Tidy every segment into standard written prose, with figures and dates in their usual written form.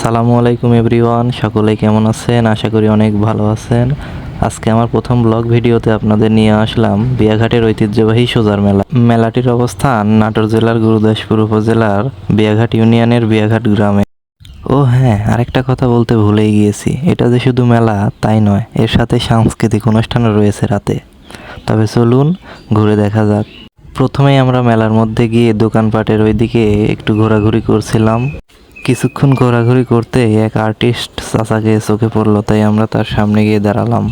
আসসালামু আলাইকুম এভরিওয়ান, সকলে কেমন আছেন? আশা করি অনেক ভালো আছেন। আজকে আমার প্রথম ব্লগ ভিডিওতে আপনাদের নিয়ে আসলাম বিয়াঘাটের ঐতিহ্যবাহী সোজার মেলা। মেলাটির অবস্থান নাটোর জেলার গুরুদাসপুর উপজেলার বিয়াঘাট ইউনিয়নের বিয়াঘাট গ্রামে। ও হ্যাঁ, আরেকটা কথা বলতে ভুলেই গিয়েছি, এটা যে শুধু মেলা তাই নয়, এর সাথে সাংস্কৃতিক অনুষ্ঠানও রয়েছে রাতে। তবে চলুন ঘুরে দেখা যাক। প্রথমেই আমরা মেলার মধ্যে গিয়ে দোকানপাটের ওইদিকে একটু ঘোরাঘুরি করছিলাম। কিছুক্ষণ ঘোরাঘুরি করতে এক আর্টিস্ট চাচাকে চোখে পড়লো, তাই আমরা তার সামনে গিয়ে দাঁড়ালাম।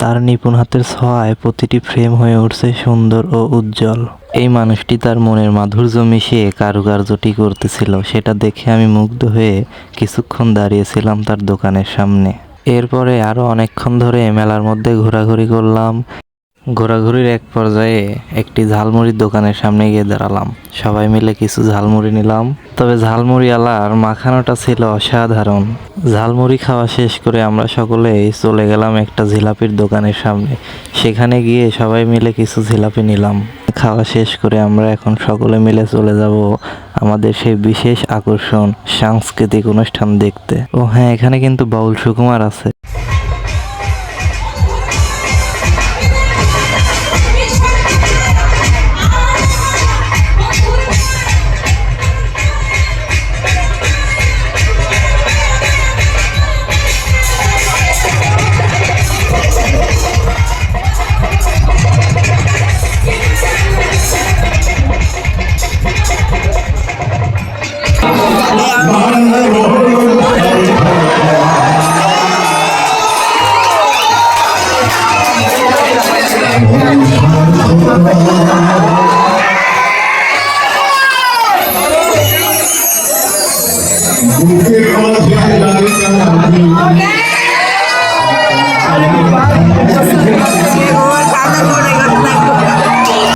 তার নিপুণ হাতের ছোঁয়ায় প্রতিটি ফ্রেম হয়ে উঠছে সুন্দর ও উজ্জ্বল। এই মানুষটি তার মনের মাধুর্য মিশিয়ে কারুকার্যটি করতেছিল, সেটা দেখে আমি মুগ্ধ হয়ে কিছুক্ষণ দাঁড়িয়েছিলাম তার দোকানের সামনে। এরপরে আরও অনেকক্ষণ ধরে মেলার মধ্যে ঘোরাঘুরি করলাম। ঘোরাঘুরির এক পর্যায়ে একটি ঝালমুড়ির দোকানের সামনে গিয়ে দাঁড়ালাম। সবাই মিলে কিছু ঝালমুড়ি নিলাম। তবে ঝালমুড়িওয়ালার মাখানোটা ছিল অসাধারণ। ঝালমুড়ি খাওয়া শেষ করে আমরা সকলেই চলে গেলাম একটা জিলাপির দোকানের সামনে। সেখানে গিয়ে সবাই মিলে কিছু জিলাপি নিলাম। খাওয়া শেষ করে আমরা এখন সকলে মিলে চলে যাব আমাদের সেই বিশেষ আকর্ষণ সাংস্কৃতিক অনুষ্ঠান দেখতে। ও হ্যাঁ, এখানে কিন্তু বাউল সুকুমার আছে।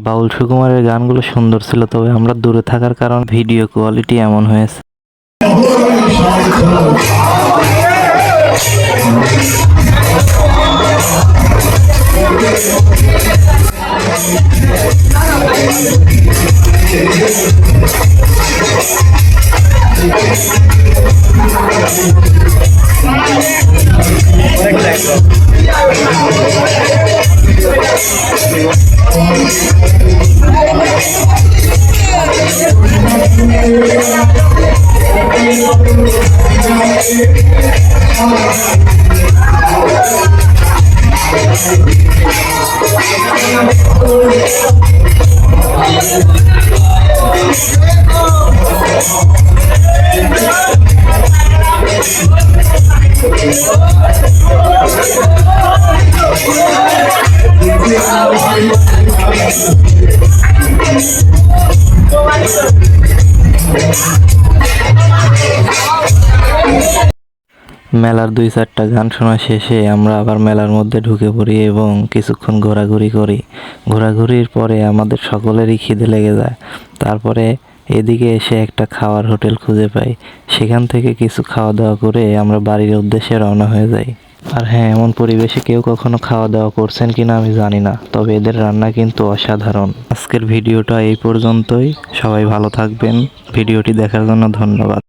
বাউল সুকুমারের গানগুলো সুন্দর ছিল, তবে আমরা দূরে থাকার কারণে ভিডিও কোয়ালিটি এমন হয়েছে। মেলার 2-4টা গান শোনা শেষে আমরা আবার মেলার মধ্যে ঢুকে পড়ি এবং কিছুক্ষণ ঘোরাঘুরি করি। ঘোরাঘুরির পরে আমাদের সকলেরই খিদে লেগে যায়। তারপরে এদিকে এসে একটা খাওয়ার হোটেল খুঁজে পাই। সেখান থেকে কিছু খাওয়া দাওয়া করে আমরা বাড়ির উদ্দেশ্যে রওনা হয়ে যাই। আর হ্যাঁ, এমন পরিবেশে কেউ কখনো খাওয়া দাওয়া করছেন কিনা আমি জানি না, তবে এদের রান্না কিন্তু অসাধারণ। আজকের ভিডিওটা এই পর্যন্তই। সবাই ভালো থাকবেন। ভিডিওটি দেখার জন্য ধন্যবাদ।